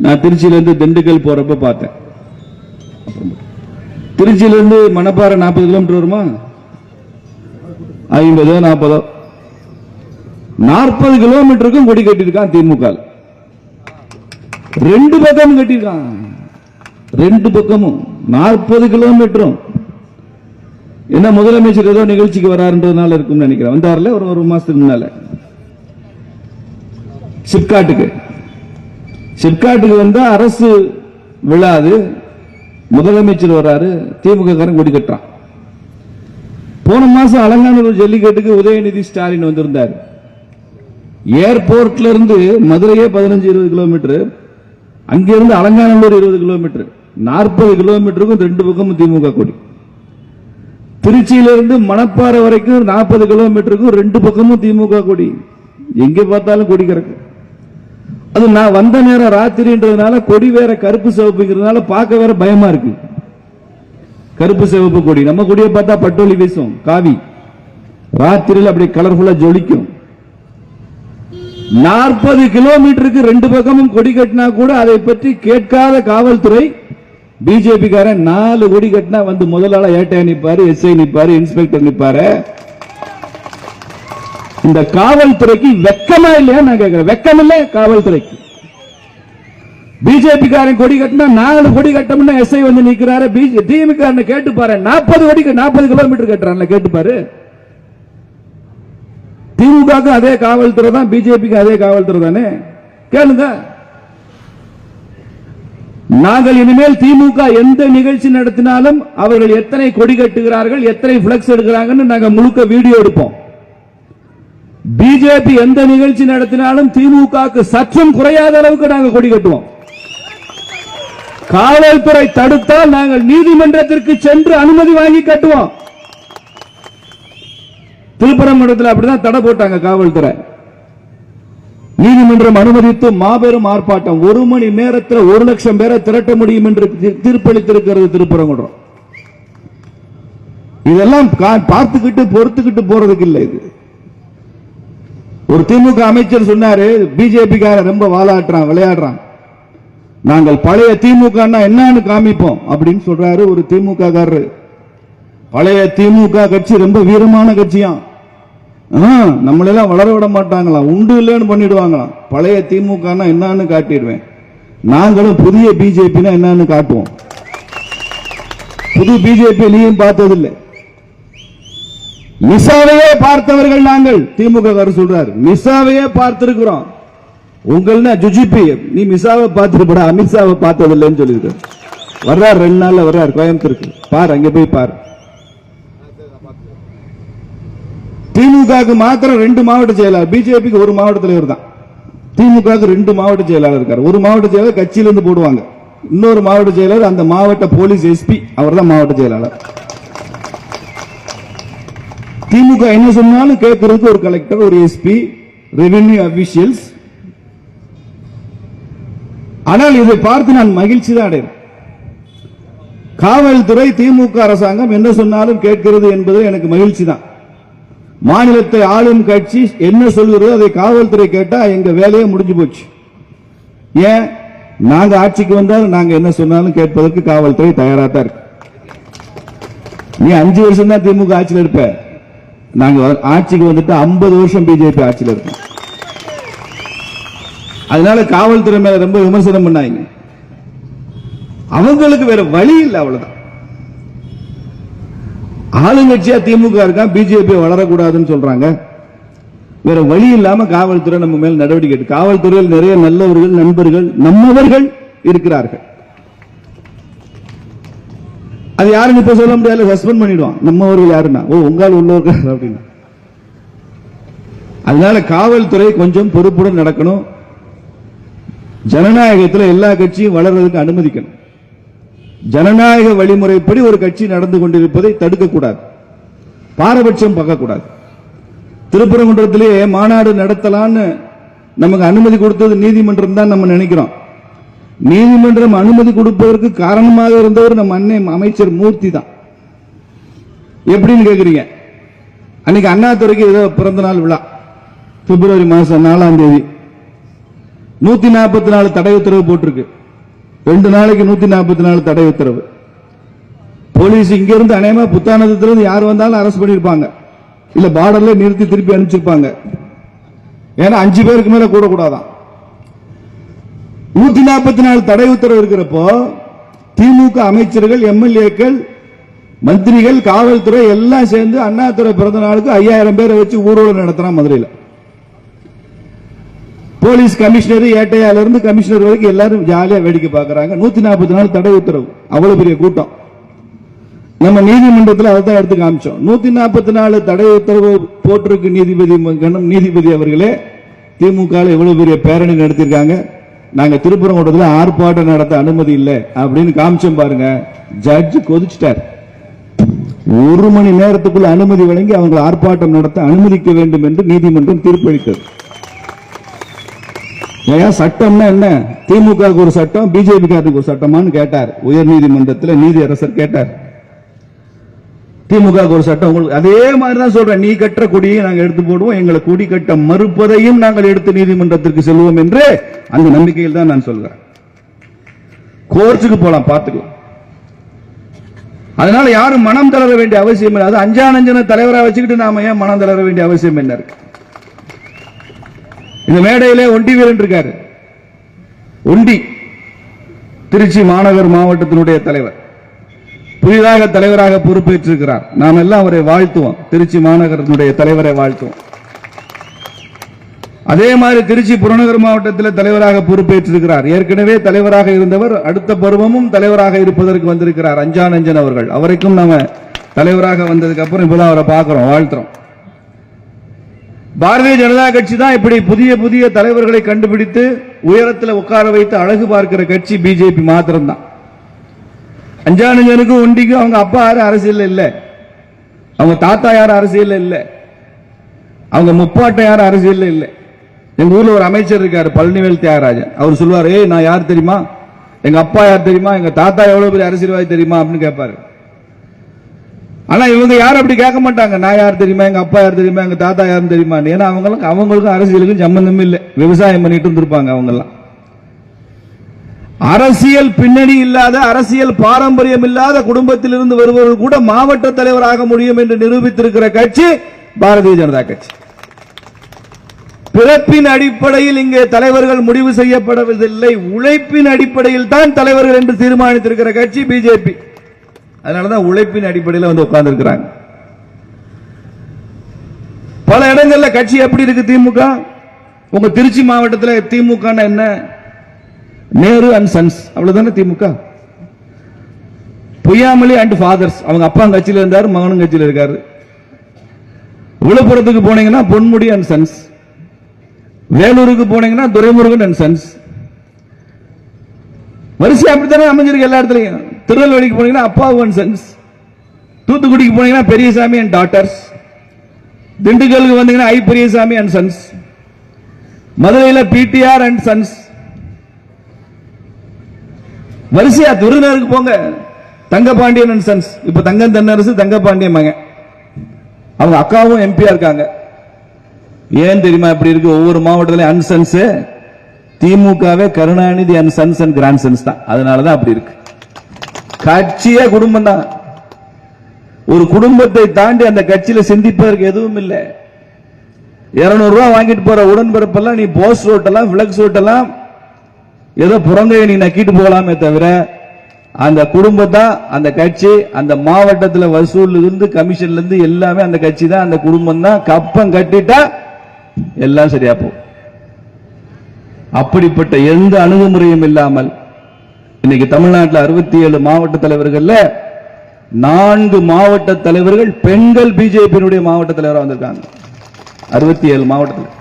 நான் திருச்சியிலிருந்து திண்டுக்கல் போறப்ப பார்த்தேன். திருச்சியிலிருந்து மணப்பாறை 40 கிலோமீட்டர் வருமா? 50 40 40 கிலோமீட்டருக்கும் கொடி கட்டியிருக்கான் திமுக. 2 பக்கமும் கட்டியிருக்கான். 2 பக்கமும் 40 கிலோமீட்டரும். என்ன முதலமைச்சர் ஏதோ நிகழ்ச்சிக்கு வராருன்றதுனால இருக்கும் நினைக்கிறேன். வந்தார்ல ஒரு மாசத்துக்கு முன்னால சிப்காட்டுக்கு வந்தா அரசு விழாது, முதலமைச்சர் வராரு, திமுக காரன் கொடி கட்டுறான். போன மாசம் அலங்காநல்லூர் ஜல்லிக்கட்டுக்கு உதயநிதி ஸ்டாலின் வந்திருந்தார். ஏர்போர்ட்ல இருந்து மதுரையே 15-20 கிலோமீட்டர், அங்கிருந்து அலங்காநல்லூர் 20 கிலோமீட்டர், 40 கிலோமீட்டருக்கும் 2 பக்கமும் திமுக கொடி. திருச்சியிலிருந்து மணப்பாறை வரைக்கும் 40 கிலோமீட்டருக்கும் 2 பக்கமும் திமுக கொடி. எங்க பார்த்தாலும் கொடி கிடக்கு. அது நான் வந்த நேரம் ராத்திரின்றதுனால கொடி வேற கருப்பு சிவப்புங்கிறதுனால பார்க்க வேற பயமா இருக்கு. கருப்பு சிவப்பு கொடி, நம்ம கொடியை பார்த்தா பட்டோலி வீசும், காவி ராத்திரியில் அப்படி கலர்ஃபுல்லா ஜொலிக்கும். 40 கிலோமீட்டருக்கு 2 பக்கமும் கொடி கட்டினா கூட அதை பற்றி கேட்காத காவல்துறை. பிஜேபி காரன் 4 கொடி கட்டினா வந்து முதலாள ஏட்டையா நிப்பாரு, எஸ்ஐ நிப்பாரு, இன்ஸ்பெக்டர் நிப்பாரு. இந்த காவல்துறைக்கு வெக்கமா இல்லையா நான் கேட்கிறேன். வெக்கம் இல்ல காவல்துறைக்கு. பிஜேபி காரன் கொடி கட்டினா 4 கொடி கட்டம்னா எஸ்ஐ வந்து நிக்கிறாரு. திமுக கேட்டு பாரு, 40 கிலோமீட்டர் கட்டுறாங்க கேட்டு பாரு. திமுக அதே காவல்துறை தான், பிஜேபிக்கு அதே காவல்துறை தானே, கேளுங்க. நாங்கள் இனிமேல் திமுக எந்த நிகழ்ச்சி நடத்தினாலும் அவர்கள் எத்தனை கொடி கட்டுகிறார்கள், எத்தனை பிளக்ஸ் எடுக்கிறாங்கன்னு நாங்கள் முழுக்க வீடியோ எடுப்போம். பிஜேபி எந்த நிகழ்ச்சி நடத்தினாலும் திமுக சற்றும் குறையாத அளவுக்கு நாங்கள் கொடி கட்டுவோம். காவல்துறை தடுத்தால் நாங்கள் நீதிமன்றத்திற்கு சென்று அனுமதி வாங்கி கட்டுவோம். திருப்பரங்குன்றத்தில் அப்படிதான் தடை போட்டாங்க காவல்துறை. நீதிமன்றம் அனுமதித்து மாபெரும் ஆர்ப்பாட்டம். 1 மணி நேரத்தில் 1 லட்சம் பேரை திரட்ட முடியும் என்று தீர்ப்பளித்திருக்கிறது திருப்பரங்குன்றம். இதெல்லாம் பார்த்துக்கிட்டு பொறுத்துக்கிட்டு போறதுக்கு இல்லை. இது ஒரு திமுக அமைச்சர் சொன்னாரு, பிஜேபி காரன் ரொம்ப வாலாட்டுறான், விளையாடுறான், நாங்கள் பழைய திமுக என்னன்னு காமிப்போம் அப்படின்னு சொல்றாரு ஒரு திமுக காரர். பழைய திமுக கட்சி ரொம்ப வீரமான கட்சியா, நம்மளெல்லாம் வளர விட மாட்டாங்களா, உண்டு இல்லைன்னு பண்ணிடுவாங்களாம். பழைய திமுக என்னன்னு காட்டிடுவேன், நாங்களும் புதிய பிஜேபி என்னன்னு காட்டுவோம். புது பிஜேபி நீயும் பார்த்ததில்லை, மிசாவையே பார்த்தவர்கள் நாங்கள். திமுக சொல்றாரு, மிசாவையே பார்த்திருக்கிறோம். உங்கள ஜுஜிபி, நீ மிசாவை பார்த்திருப்பா, அமித்ஷாவை பார்த்ததில்லைன்னு சொல்லிட்டு வர்றார். 2 நாள்ல வர்றார் கோயம்புத்தூருக்கு. பார், அங்க போய் பார். திமுக மாத்திரம் 2 மாவட்ட செயலாளர், பிஜேபிக்கு 1 மாவட்ட தலைவர் தான். திமுக 2 மாவட்ட செயலாளர் இருக்கார். ஒரு மாவட்ட செயலாளர் கட்சியிலிருந்து போடுவாங்க, இன்னொரு மாவட்ட செயலாளர் அந்த மாவட்ட போலீஸ் எஸ்பி, அவர் தான் மாவட்ட செயலாளர். திமுக என்ன சொன்னாலும் கேட்கறதுக்கு ஒரு கலெக்டர், ஒரு எஸ்பி, ரெவென்யூ அபிஷியல்ஸ். ஆனால் இதை பார்த்து நான் மகிழ்ச்சி தான் அடைகிறேன். காவல்துறை, திமுக அரசாங்கம் என்ன சொன்னாலும் கேட்கிறது என்பது எனக்கு மகிழ்ச்சி தான். மாநிலத்தை ஆளும் கட்சி என்ன சொல்கிறதோ அதை காவல்துறை கேட்டா எங்க வேலையே முடிஞ்சு போச்சு. ஏன், நாங்க ஆட்சிக்கு வந்தாலும் நாங்க என்ன சொன்னாலும் கேட்பதற்கு காவல்துறை தயாரா தான் இருக்கு. நீ 5 வருஷம் தான் திமுக ஆட்சியில் இருப்ப, நாங்க ஆட்சிக்கு வந்துட்டு 50 வருஷம் பிஜேபி ஆட்சியில் இருக்கும். அதனால காவல்துறை மேல ரொம்ப விமர்சனம் பண்ணாங்க. அவங்களுக்கு வேற வழி இல்லை, அவ்வளவுதான். ஆளுங்கட்சியா திமுக இருக்கா, பிஜேபி வளரக்கூடாதுன்னு சொல்றாங்க. வேற வழி இல்லாம காவல்துறை நம்ம மேல் நடவடிக்கை எடுத்து. காவல்துறையில் நிறைய நல்லவர்கள், நண்பர்கள், நம்மவர்கள் இருக்கிறார்கள். அது யாருன்னு இப்ப சொல்ல முடியாது, சஸ்பெண்ட் பண்ணிடுவான். நம்மவர்கள் யாருன்னா, உங்கால் உள்ளவர்கள் அப்படின்னு. அதனால காவல்துறை கொஞ்சம் பொறுப்புடன் நடக்கணும். ஜனநாயகத்தில் எல்லா கட்சியும் வளர்றதுக்கு அனுமதிக்கணும். ஜனநாயக வழிமுறைப்படி ஒரு கட்சி நடந்து கொண்டிருப்பதை தடுக்கக்கூடாது, பாரபட்சம் பார்க்கக்கூடாது. திருப்பரங்குன்றத்திலே மாநாடு நடத்தலான்னு நமக்கு அனுமதி கொடுத்தது நீதிமன்றம் தான் நம்ம நினைக்கிறோம். நீதிமன்றம் அனுமதி கொடுப்பதற்கு காரணமாக இருந்தவர் நம்ம அன்னை அமைச்சர் மூர்த்தி தான். எப்படின்னு கேக்குறீங்க, அன்னைக்கு அண்ணாதுரைக்கு ஏதோ பிறந்த நாள் விழா, பிப்ரவரி மாசம் 4ஆம் தேதி. 144 தடை உத்தரவு போட்டிருக்கு. 2 நாளைக்கு 144 தடை உத்தரவு. போலீஸ் இங்க இருந்து அநேகமா புத்தானத்திலிருந்து யார் வந்தாலும் அரெஸ்ட் பண்ணிருப்பாங்க, இல்ல பார்டர்ல நிறுத்தி திருப்பி அனுப்பிச்சிருப்பாங்க. ஏன்னா 5 பேருக்கு மேல கூட கூடாதான். 144 தடை உத்தரவு இருக்கிறப்போ திமுக அமைச்சர்கள், எம்எல்ஏக்கள், மந்திரிகள், காவல்துறை எல்லாம் சேர்ந்து அண்ணாதுரை பிறந்த நாளுக்கு 5000 பேரை வச்சு ஊர்வலம் நடத்துறான் மதுரையில். போலீஸ் கமிஷனர், ஏட்டையால இருந்து கமிஷனர் வரைக்கும் எல்லாரும் ஜாலியா வேடிக்கை பார்க்கறாங்க. 144 தடை உத்தரவு, அவ்வளவு பெரிய கூட்டம். நம்ம நீதிமன்றத்தில் அதை தான் எடுத்து காமிச்சோம். 144 தடை உத்தரவு போட்டிருக்கு நீதிபதி அவர்களே. திமுக எவ்வளவு பெரிய பேரணி நடத்திருக்காங்க. நாங்க திருப்பரங்குன்றத்தில் ஆர்ப்பாட்டம் நடத்த அனுமதி இல்லை அப்படின்னு காமிச்சோம் பாருங்க. ஜட்ஜ் கொதிச்சிட்டார். 1 மணி நேரத்துக்குள்ள அனுமதி வழங்கி அவங்க ஆர்ப்பாட்டம் நடத்த அனுமதிக்க வேண்டும் என்று நீதிமன்றம் தீர்ப்பளித்தது. சட்டம்னா என்ன? திமுக ஒரு சட்டம், பிஜேபி ஒரு சட்டமான்னு கேட்டார் உயர் நீதிமன்றத்தில். நீதி அரசர் கேட்டார், திமுக ஒரு சட்டம் உங்களுக்கு அதே மாதிரிதான் சொல்றேன். நீ கட்டுற கொடியை நாங்கள் எடுத்து போடுவோம், எங்களை கொடி கட்ட மறுப்பதையும் நாங்கள் எடுத்து நீதிமன்றத்திற்கு செல்வோம் என்று அந்த நம்பிக்கையில் தான் நான் சொல்றேன். கோர்ட்டுக்கு போலாம், பார்த்துக்கலாம். அதனால யாரும் மனம் தளர வேண்டிய அவசியம் இல்லை. அது அஞ்சானஞ்சன தலைவராக வச்சுக்கிட்டு நாம ஏன் மனம் தளர வேண்டிய அவசியம் என்ன இருக்கு? இந்த மேடையிலே ஒண்டி வீரன் இருக்காரு. ஒண்டி திருச்சி மாநகர் மாவட்டத்தினுடைய தலைவர், புதிதாக தலைவராக பொறுப்பேற்றிருக்கிறார். நாம் எல்லாம் அவரை வாழ்த்துவோம், திருச்சி மாநகரத்தினுடைய தலைவரை வாழ்த்துவோம். அதே மாதிரி திருச்சி புறநகர் மாவட்டத்தில் தலைவராக பொறுப்பேற்றிருக்கிறார். ஏற்கனவே தலைவராக இருந்தவர் அடுத்த பருவமும் தலைவராக இருப்பதற்கு வந்திருக்கிறார் அஞ்சானஞ்சன் அவர்கள். அவருக்கும் நாம தலைவராக வந்ததுக்கு அப்புறம் இப்பதான் அவரை பார்க்கிறோம், வாழ்த்துறோம். பாரதிய ஜனதா கட்சி தான் இப்படி புதிய புதிய தலைவர்களை கண்டுபிடித்து உயரத்தில் உட்கார வைத்து அழகு பார்க்கிற கட்சி பிஜேபி மாத்திரம்தான். அஞ்சானஞ்சனுக்கும் ஒண்டிக்கும் அவங்க அப்பா யாரும் அரசியல் இல்ல, அவங்க தாத்தா யாரும் அரசியல் இல்ல, அவங்க முப்பாட்ட யாரும் அரசியல் இல்ல. எங்க ஊர்ல ஒரு அமைச்சர் இருக்காரு, பழனிவேல் தியாகராஜன். அவர் சொல்லுவாரு, நான் யார் தெரியுமா, எங்க அப்பா யார் தெரியுமா, எங்க தாத்தா எவ்வளவு பெரிய அரசியல்வாதி தெரியுமா அப்படின்னு கேட்பாரு. ஆனா இவங்க யாரும் அப்படி கேட்க மாட்டாங்க, நான் யார் தெரியுமா, எங்க அப்பா யார் தெரியுமா, எங்க தாத்தா யாரும் தெரியுமா. ஏன்னா அவங்களுக்கும் அரசியலுக்கும் சம்பந்தமே இல்லை, விவசாயம் பண்ணிட்டு இருந்திருப்பாங்க. அவங்க எல்லாம் அரசியல் பின்னணி இல்லாத, அரசியல் பாரம்பரியம் இல்லாத குடும்பத்தில் இருந்து வருபவர்கள் கூட மாவட்ட தலைவராக முடியும் என்று நிரூபித்திருக்கிற கட்சி பாரதிய ஜனதா கட்சி. பிறப்பின் அடிப்படையில் இங்கே தலைவர்கள் முடிவு செய்யப்படவில்லை, உழைப்பின் அடிப்படையில் தான் தலைவர்கள் என்று தீர்மானித்திருக்கிற கட்சி பிஜேபி. அதனாலதான் உழைப்பின் அடிப்படையில் வந்து உட்கார்ந்து இருக்கிறாங்க. பல இடங்கள்ல கட்சி எப்படி இருக்கு திமுக? உங்க திருச்சி மாவட்டத்தில் திமுக என்ன? நேரு அண்ட் சன்ஸ், அவ்வளவுதானே திமுக. பொய்யாமலி அண்ட் ஃபாதர்ஸ், அவங்க அப்பா கட்சியில் இருந்தாரு, மகனும் கட்சியில் இருக்காரு. விழுப்புரத்துக்கு போனீங்கன்னா பொன்முடி அண்ட் சன்ஸ், வேலூருக்கு போனீங்கன்னா துரைமுருகன் அண்ட் சன்ஸ். வரிசை அப்படித்தானே அமைஞ்சிருக்கு எல்லா இடத்துலையும். திருநெல்வேலிக்கு போனீங்கன்னா அப்பாவு அண்ட் சன்ஸ், தூத்துக்குடிக்கு போனீங்கன்னா பெரியசாமி அண்ட் டாட்டர்ஸ், திண்டுக்கலுக்கு வந்தீங்கன்னா ஐ பெரியசாமி அண்ட் சன்ஸ், மதுரையில் பிடிஆர் அண்ட் சன்ஸ். வரிசையா விருதுநகருக்கு போங்க, தங்கபாண்டியன் அண்ட் சன்ஸ். இப்ப தங்கம் தென்னரசு தங்கபாண்டியன் மகன், அவங்க அக்காவும் எம்பியா இருக்காங்க. ஏன் தெரியுமா இப்படி இருக்கு? ஒவ்வொரு மாவட்டத்திலும் அண்ட் சன்ஸ். திமுகவே Karunanidhi and sons and grand sons தான். அதனாலதான் அப்படி இருக்கு. கட்சியே குடும்பம் தான். ஒரு குடும்பத்தை தாண்டி அந்த கட்சியில சிந்திப்பதற்கு எதுவும் இல்லை. 200 ரூபாய் வாங்கிட்டு போற உடன்பிறப்பெல்லாம் நீ போஸ்ட் ஓட்டலாம், பிளக்ஸ் ஓட்டலாம், ஏதோ புறங்கையை நீ நக்கிட்டு போகலாமே தவிர அந்த குடும்பத்தா அந்த கட்சி, அந்த மாவட்டத்தில் வசூல் இருந்து கமிஷன்ல இருந்து எல்லாமே அந்த கட்சி தான், அந்த குடும்பம் தான். கப்பம் கட்டிட்டா எல்லாம் சரியா போ. அப்படிப்பட்ட எந்த அணுகுமுறையும் இல்லாமல் இன்னைக்கு தமிழ்நாட்டில் 67 மாவட்ட தலைவர்கள் 4 மாவட்ட தலைவர்கள் பெண்கள் பிஜேபியினுடைய மாவட்ட தலைவராக வந்திருக்காங்க. 67 மாவட்டத்தில்.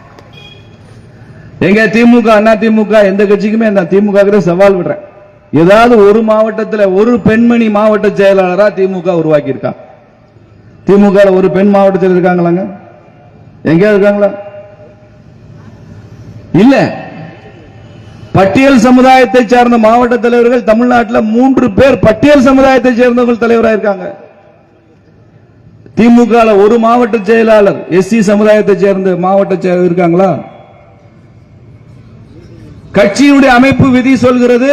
எங்க திமுக அண்ணா திமுக எந்த கட்சிக்குமே திமுக சவால் விடுறேன், ஏதாவது ஒரு மாவட்டத்தில் ஒரு பெண்மணி மாவட்ட செயலாளரா திமுக உருவாக்கி இருக்கா? திமுக ஒரு பெண் மாவட்ட செயலர் இருக்காங்களாங்க? எங்கேயாவது இருக்காங்களா? இல்ல. பட்டியல் சமுதாயத்தை சார்ந்த மாவட்ட தலைவர்கள் தமிழ்நாட்டில் 3 பேர் பட்டியல் சமுதாயத்தை சேர்ந்தவர்கள் தலைவராக இருக்காங்க. திமுக ஒரு மாவட்ட செயலாளர் எஸ்சி சமுதாயத்தை சேர்ந்த மாவட்ட செயலர் இருக்காங்களா? கட்சியினுடைய அமைப்பு விதி சொல்கிறது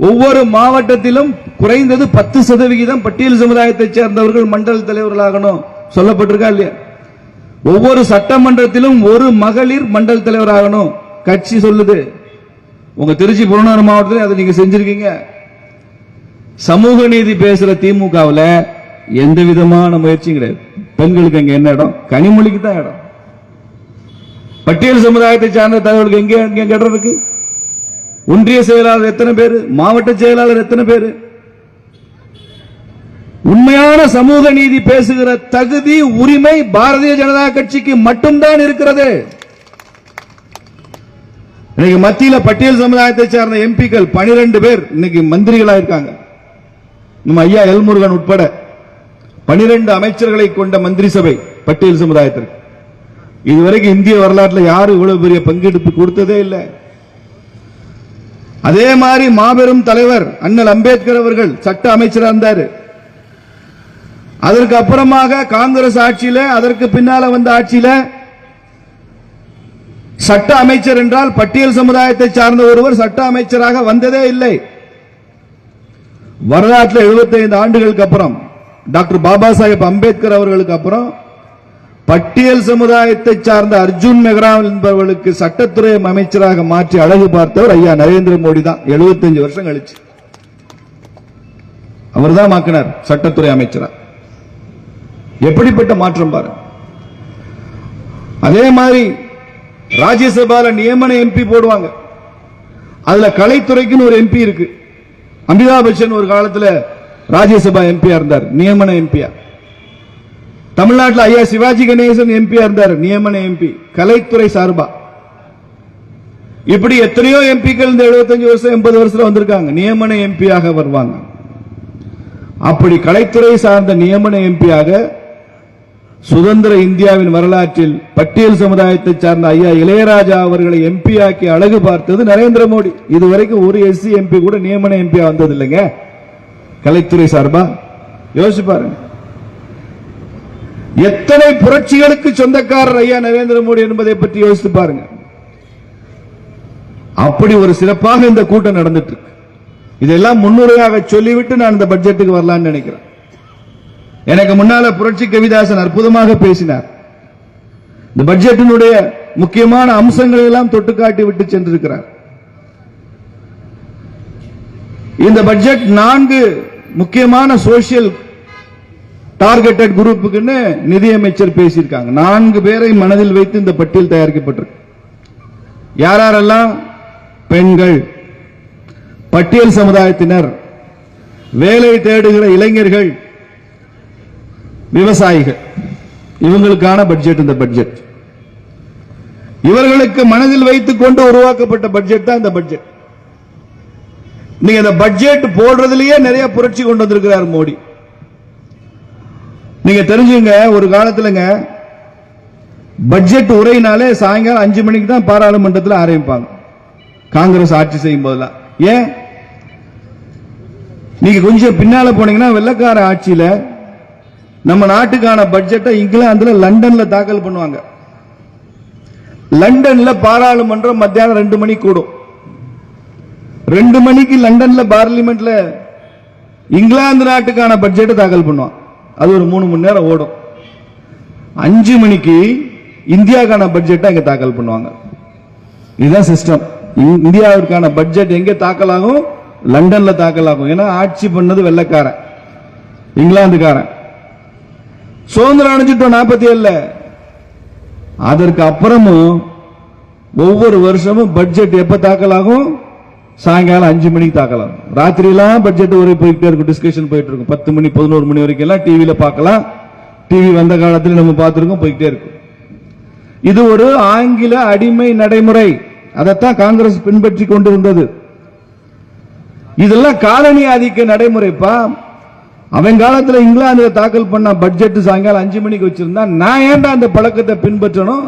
ஒவ்வொரு மாவட்டத்திலும் குறைந்தது 10% பட்டியல் சமுதாயத்தைச் சேர்ந்தவர்கள் மண்டல தலைவர்களாகணும் சொல்லப்பட்டிருக்கா இல்லையா? ஒவ்வொரு சட்டமன்றத்திலும் ஒரு மகளிர் மண்டல தலைவராகணும் கட்சி சொல்லுது. உங்க திருச்சி புறநகர் மாவட்டத்தில் அதை நீங்க செஞ்சிருக்கீங்க. சமூக நீதி பேசுற திமுகவில் எந்த விதமான முயற்சியும் கிடையாது. பெண்களுக்கு அங்க என்ன இடம்? கனிமொழிக்கு தான் இடம். பட்டியல் சமுதாயத்தை சார்ந்த தலைவர்களுக்கு எங்க இடம் இருக்கு? ஒன்றிய செயலாளர் எத்தனை பேரு? மாவட்ட செயலாளர் எத்தனை பேரு? உண்மையான சமூக நீதி பேசுகிற தகுதி உரிமை பாரதிய ஜனதா கட்சிக்கு மட்டும்தான் இருக்கிறது. இன்னைக்கு மத்தியில பட்டியல் சமுதாயத்தை சார்ந்த எம்பிக்கள் 12 பேர் இன்னைக்கு மந்திரிகளா இருக்காங்க. நம்ம ஐயா எல்முருகன் உட்பட 12 அமைச்சர்களை கொண்ட மந்திரி சபை பட்டியல் சமுதாயத்திற்கு. இதுவரைக்கும் இந்திய வரலாற்றில் யாரும் இவ்வளவு பெரிய பங்கெடுப்பு கொடுத்ததே இல்லை. அதே மாதிரி மாபெரும் தலைவர் அண்ணல் அம்பேத்கர் அவர்கள் சட்ட அமைச்சராக இருந்தார். அதற்கு அப்புறமாக காங்கிரஸ் ஆட்சியில, அதற்கு பின்னால வந்த ஆட்சியில சட்ட அமைச்சர் என்றால் பட்டியல் சமுதாயத்தை சார்ந்த ஒருவர் சட்ட அமைச்சராக வந்ததே இல்லை. வரலாற்றில் 75 ஆண்டுகளுக்கு அப்புறம் டாக்டர் பாபா சாஹேப் அம்பேத்கர் அவர்களுக்கு அப்புறம் பட்டியல் சமுதாயத்தை சார்ந்த அர்ஜுன் மெஹ்ரா என்பவர்களுக்கு சட்டத்துறை அமைச்சராக மாற்றி அழகு பார்த்தவர் ஐயா நரேந்திர மோடி தான். 75 வருஷம் கழிச்சு அவர் தான் மாக்கினார் சட்டத்துறை அமைச்சரா. எப்படிப்பட்ட மாற்றம் பாருங்க. அதே மாதிரி ராஜ்யசபால நியமன எம்பி போடுவாங்க. அதுல கலைத்துறைக்குன்னு ஒரு எம்பி இருக்கு. அமிதாப் பச்சன் ஒரு காலத்துல ராஜ்யசபா எம்பியா இருந்தார், நியமன எம்பியா. தமிழ்நாட்டில் ஐயா சிவாஜி கணேசன் எம்பியா இருந்தார், நியமன எம்பி கலைத்துறை சார்பா. இப்படி எத்தனையோ எம்பிக்கள் இந்த 75 வருஷம் 80 வருஷத்துல வந்திருக்காங்க, நியமன எம்பியாக வருவாங்க. அப்படி கலைத்துறை சார்ந்த நியமன எம்பியாக சுதந்திர இந்தியாவின் வரலாற்றில் பட்டியல் சமுதாயத்தை சார்ந்த ஐயா இளையராஜா அவர்களை எம்பி ஆக்கி அழகு பார்த்தது நரேந்திர மோடி. இதுவரைக்கும் ஒரு எஸ்சி எம்பி கூட நியமன எம்பியா வந்தது இல்லைங்க கலைத்துறை சார்பா. யோசிச்சு பாருங்க, எத்தனை புரட்சிகளுக்கு சொந்தக்காரர் ஐயா நரேந்திர மோடி என்பதை பற்றி யோசித்து பாருங்க. அப்படி ஒரு சிறப்பாக இந்த கூட்டம் நடந்துட்டு இருக்கு. இதெல்லாம் முன்னுரையாக சொல்லிவிட்டு நான் இந்த பட்ஜெட்டுக்கு வரலான்னு நினைக்கிறேன். எனக்கு முன்னால புரட்சி கவிதாசன் அற்புதமாக பேசினார். இந்த பட்ஜெட்டினுடைய முக்கியமான அம்சங்களை எல்லாம் தொட்டுக்காட்டி விட்டு சென்றிருக்கிறார். இந்த பட்ஜெட் 4 முக்கியமான சோசியல் டார்கெட்டட் குரூப்புக்குன்னு நிதியமைச்சர் பேசியிருக்காங்க. 4 பேரை மனதில் வைத்து இந்த பட்டியல் தயாரிக்கப்பட்டிருக்கு. யாரெல்லாம்? பெண்கள், பட்டியல் சமுதாயத்தினர், வேலை தேடுகிற இளைஞர்கள், விவசாயிகள். இவங்களுக்கான பட்ஜெட் இந்த பட்ஜெட். இவர்களுக்கு மனதில் வைத்துக் கொண்டு உருவாக்கப்பட்ட பட்ஜெட் தான் இந்த பட்ஜெட். நீங்க இந்த பட்ஜெட் போடுறதுலயே நிறைய புரட்சி கொண்டு வந்திருக்கிறார் மோடி. நீங்க தெரிஞ்சுங்க, ஒரு காலத்துலங்க பட்ஜெட் உரையினாலே சாயங்காலம் 5 மணிக்கு தான் பாராளுமன்றத்தில் ஆரம்பிப்பாங்க, காங்கிரஸ் ஆட்சி செய்யும் போதெல்லாம். ஏன்? நீங்க கொஞ்சம் பின்னால போனீங்கன்னா வெள்ளக்கார ஆட்சியில நம்ம நாட்டுக்கான பட்ஜெட்டை இங்கிலாந்துல லண்டன்ல தாக்கல் பண்ணுவாங்க. லண்டன்ல பாராளுமன்றம் மத்தியானம் 2 மணிக்கு கூடும். 2 மணிக்கு லண்டன்ல பார்லிமெண்ட்ல இங்கிலாந்து நாட்டுக்கான பட்ஜெட்டை தாக்கல் பண்ணுவான். அது ஒரு 3 மணி நேரம் ஓடும். 5 மணிக்கு இந்தியாவுக்கான பட்ஜெட்டை அங்க தாக்கல் பண்ணுவாங்க. இதுதான் சிஸ்டம். இந்தியாவிற்கான பட்ஜெட் எங்க தாக்கல் ஆகும்? லண்டன்ல தாக்கல் ஆகும். ஏன்னா ஆட்சி பண்ணது வெள்ளக்காரன், இங்கிலாந்துக்காரன். சுதந்திரம் அடைஞ்சிட்டோம் 47. அதற்கு அப்புறமும் ஒவ்வொரு வருஷமும் பட்ஜெட் எப்ப தாக்கல் ஆகும்? சாயங்காலம் 5 மணிக்கு தாக்கல் ஆகும். ராத்திரியெல்லாம் பட்ஜெட் உரை போயிட்டே இருக்கும், டிஸ்கஷன் போயிட்டு இருக்கும். 10 மணி 11 மணி வரைக்கும் எல்லாம் டிவியில பார்க்கலாம். டிவி வந்த காலத்தில் நம்ம பார்த்திருக்கோம், போயிட்டே இருக்கும். இது ஒரு ஆங்கில அடிமை நடைமுறை. அதைத்தான் காங்கிரஸ் பின்பற்றி கொண்டிருந்தது. இதெல்லாம் காலனி ஆதிக்க நடைமுறைப்பா. அவன் காலத்தில் இங்கிலாந்து தாக்கல் பண்ண பட்ஜெட் சாயங்காலம் 5 மணிக்கு வச்சிருந்தா நான் ஏன்டா அந்த பழக்கத்தை பின்பற்றணும்?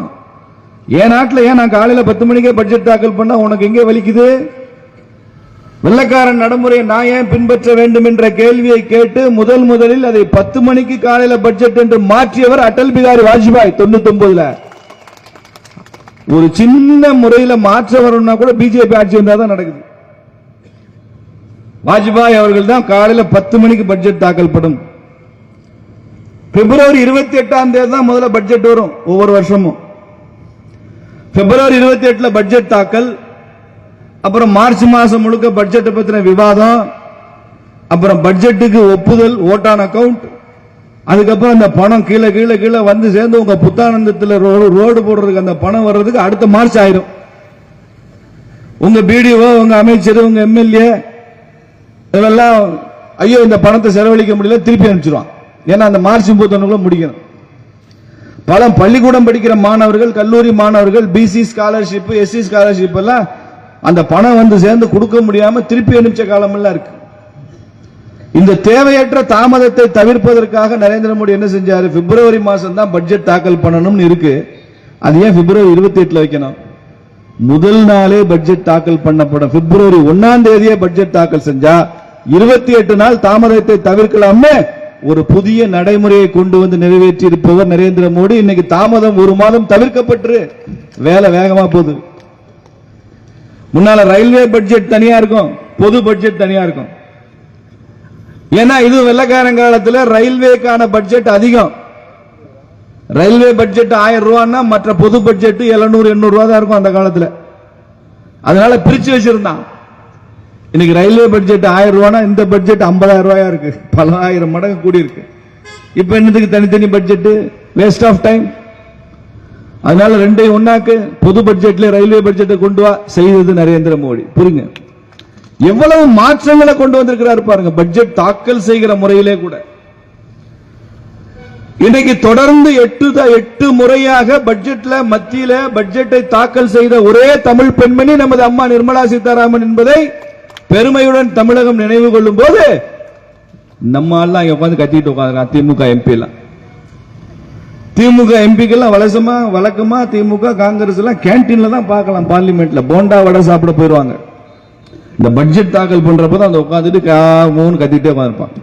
என் நாட்டில் ஏன் நான் காலையில 10 மணிக்கே பட்ஜெட் தாக்கல் பண்ணா உனக்கு எங்கே வலிக்குது? வெள்ளக்காரன் நடைமுறையை நான் ஏன் பின்பற்ற வேண்டும் என்ற கேள்வியை கேட்டு முதலில் அதை 10 மணிக்கு காலையில பட்ஜெட் என்று மாற்றியவர் அடல் பிகாரி வாஜ்பாய் 99. ஒரு சின்ன முறையில் மாற்ற வரணும்னா கூட பிஜேபி ஆட்சி வந்தா தான் நடக்குது. வாஜ்பாய் அவர்கள் தான் காலையில் 10 மணிக்கு பட்ஜெட் தாக்கல் படும். பிப்ரவரி 28ஆம் தேதி தான் முதல்ல பட்ஜெட் வரும். ஒவ்வொரு வருஷமும் பிப்ரவரி 28 பட்ஜெட் தாக்கல், அப்புறம் மார்ச் மாசம் முழுக்க பட்ஜெட்டை பத்தின விவாதம், அப்புறம் பட்ஜெட்டுக்கு ஒப்புதல், ஓட் ஆன் அக்கவுண்ட், அதுக்கப்புறம் அந்த பணம் கீழே கீழே கீழே வந்து சேர்ந்து உங்க புத்தானந்தத்தில் ரோடு போடுறதுக்கு அந்த பணம் வர்றதுக்கு அடுத்த மார்ச் ஆயிரும். உங்க பிடிஓ, உங்க அமைச்சர், உங்க எம்எல்ஏ இதெல்லாம் ஐயோ இந்த பணத்தை செலவழிக்க முடியல திருப்பி அனுப்பிச்சிருவான். ஏன்னா அந்த மார்ச் 31 முடிக்கணும். பல பள்ளிக்கூடம் படிக்கிற மாணவர்கள், கல்லூரி மாணவர்கள் பிசி ஸ்காலர்ஷிப், எஸ்சி ஸ்காலர்ஷிப் எல்லாம் அந்த பணம் வந்து சேர்ந்து கொடுக்க முடியாம திருப்பி அனுப்பிச்ச காலம் எல்லாம் இருக்கு. இந்த தேவையற்ற தாமதத்தை தவிர்ப்பதற்காக நரேந்திர மோடி என்ன செஞ்சாரு? பிப்ரவரி மாசம் தான் பட்ஜெட் தாக்கல் பண்ணணும்னு இருக்கு. அது ஏன் பிப்ரவரி 28 வைக்கணும்? முதல் நாளே பட்ஜெட் தாக்கல் பண்ணப்படும். பிப்ரவரி 1ஆம் தேதியே பட்ஜெட் தாக்கல் செஞ்சா 28 நாள் தாமதத்தை தவிர்க்கலாமே. ஒரு புதிய நடைமுறையை கொண்டு வந்து நிறைவேற்றி இருப்பவர் நரேந்திர மோடி. இன்னைக்கு தாமதம் 1 மாதம் தவிர்க்கப்பட்டு வேலை வேகமா போகுது. முன்னால ரயில்வே பட்ஜெட் தனியா இருக்கும், பொது பட்ஜெட் தனியா இருக்கும். ஏன்னா இது வெள்ளக்காரன் காலத்தில் ரயில்வேக்கான பட்ஜெட் அதிகம். ரயில்வே பட்ஜெட் 1000 ரூபான்னா மற்ற பொது பட்ஜெட் 700-800 ரூபா தான் இருக்கும் அந்த காலத்தில். அதனால பிரிச்சு வச்சிருந்தான். இன்னைக்கு ரயில்வே பட்ஜெட் 1000 ரூபானா இந்த பட்ஜெட் 50,000 ரூபாயா இருக்கு. பல ஆயிரம் மடங்கு கூடி இருக்கு. இப்ப என்னதுக்கு தனித்தனி பட்ஜெட்? Waste of time. அதனால ரெண்டையும் ஒன்னாக்கு, பொது பட்ஜெட்ல ரயில்வே பட்ஜெட்டை கொண்டு வா செய்தது நரேந்திர மோடி. புரியுங்க எவ்வளவு மாற்றங்களை கொண்டு வந்திருக்கிறார் பாருங்க. பட்ஜெட் தாக்கல் செய்கிற முறையிலே கூட இன்னைக்கு தொடர்ந்து 8 முறையாக பட்ஜெட்ல மத்தியில பட்ஜெட்டை தாக்கல் செய்த ஒரே தமிழ் பெண்மணி நமது அம்மா நிர்மலா சீதாராமன் என்பதை பெருமையுடன் தமிழகம் நினைவு கொள்ளும் போது நம்ம எல்லாம் உட்காந்து கத்திட்டு உட்காந்து திமுக எம்பி எல்லாம், திமுக எம்பிக்கெல்லாம் வழக்கமா திமுக காங்கிரஸ் எல்லாம் கேன்டீன்ல தான் பார்க்கலாம். பார்லிமெண்ட்ல போண்டா வடை சாப்பிட போயிருவாங்க. இந்த பட்ஜெட் தாக்கல் பண்றப்பதான் அந்த உட்காந்துட்டு மூணு கத்திட்டே இருப்பான்.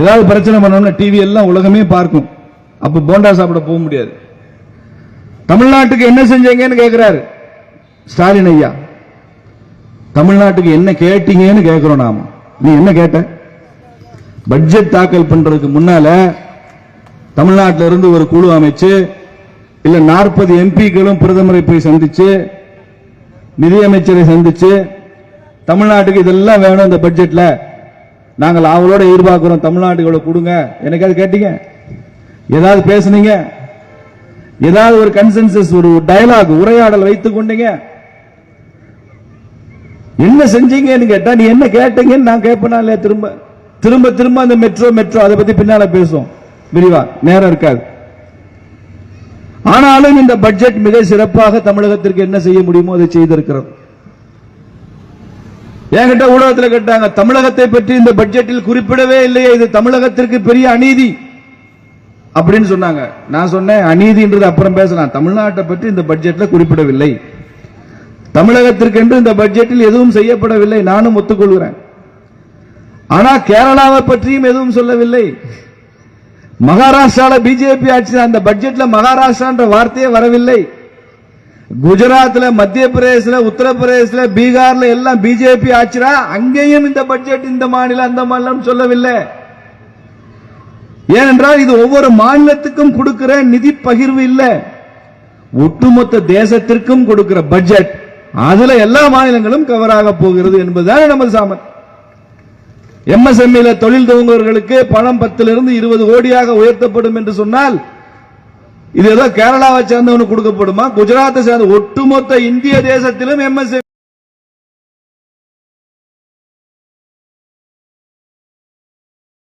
ஏதாவது பிரச்சனை பண்ணோம்னா டிவி எல்லாம் உலகமே பார்க்கும். அப்ப போண்டா சாப்பிட போக முடியாது. தமிழ்நாட்டுக்கு என்ன செஞ்சீங்கன்னு கேட்கிறாரு ஸ்டாலின் ஐயா. தமிழ்நாட்டுக்கு என்ன கேட்டீங்கன்னு கேட்கிறோம் நாம. நீ என்ன கேட்ட? பட்ஜெட் தாக்கல் பண்றதுக்கு முன்னால தமிழ்நாட்டில இருந்து ஒரு குழு அமைச்சு, இல்ல 40 எம்பிக்களும் பிரதமரை போய் சந்திச்சு, நிதியமைச்சரை சந்திச்சு, தமிழ்நாட்டுக்கு இதெல்லாம் வேணும் இந்த பட்ஜெட்ல, நாங்கள் அவளோட எதிர்பார்க்கிறோம், தமிழ்நாட்டுக்கு இவ்வளவு கொடுங்க, எனக்காவது கேட்டீங்க? ஏதாவது பேசுனீங்க? ஏதாவது ஒரு கன்சென்சஸ், ஒரு டயலாக், உரையாடல் வைத்துக் கொண்டீங்க? என்ன செஞ்சீங்கன்னு கேட்டா, நீ என்ன கேட்டீங்கன்னு நான் கேட்பேனா இல்லையா? திரும்ப திரும்ப திரும்ப அந்த மெட்ரோ அதை பத்தி பின்னால பேசுவோம் விரிவா, நேரம் இருக்காது. ஆனாலும் இந்த பட்ஜெட் மிக சிறப்பாக தமிழகத்திற்கு என்ன செய்ய முடியுமோ அதை செய்திருக்கிறது. என்கிட்ட ஊடகத்தில் கேட்டாங்க, தமிழகத்தை பற்றி இந்த பட்ஜெட்டில் குறிப்பிடவே இல்லையே, இது தமிழகத்திற்கு பெரிய அநீதி அப்படின்னு சொன்னாங்க. நான் சொன்னேன், அநீதின்றது அப்புறம் பேசலாம், தமிழ்நாட்டை பற்றி இந்த பட்ஜெட்ல குறிப்பிடவில்லை, தமிழகத்திற்கு என்று இந்த பட்ஜெட்டில் எதுவும் செய்யப்படவில்லை, நானும் ஒத்துக்கொள்கிறேன். ஆனா கேரளாவை பற்றியும் எதுவும் சொல்லவில்லை. மகாராஷ்டிரால பிஜேபி ஆட்சி, அந்த பட்ஜெட்ல மகாராஷ்டிரா வார்த்தையே வரவில்லை. குஜராத்ல, மத்திய பிரதேசல, உத்தரப்பிரதேசல, பீகார்ல எல்லாம் பிஜேபி ஆட்சிரா, அங்கேயும் இந்த பட்ஜெட் இந்த மாநிலம் அந்த மாநிலம் சொல்லவில்லை. ஏனென்றால் இது ஒவ்வொரு மாநிலத்துக்கும் கொடுக்கிற நிதி பகிர்வு இல்ல, ஒட்டுமொத்த தேசத்திற்கும் கொடுக்கிற பட்ஜெட். அதுல எல்லா மாநிலங்களும் கவராக போகிறது என்பதுதான் நமது சாமர்த்தியம். எம்எஸ்எம்இ தொழில் துவங்குவர்களுக்கு பணம் 10 to 20 கோடியாக உயர்த்தப்படும் என்று சொன்னால், இது ஏதோ கேரளாவை சேர்ந்தவனுக்கு கொடுக்கப்படுமா? குஜராத்தை சேர்ந்த ஒட்டுமொத்த இந்திய தேசத்திலும் எம்எஸ்எம்இ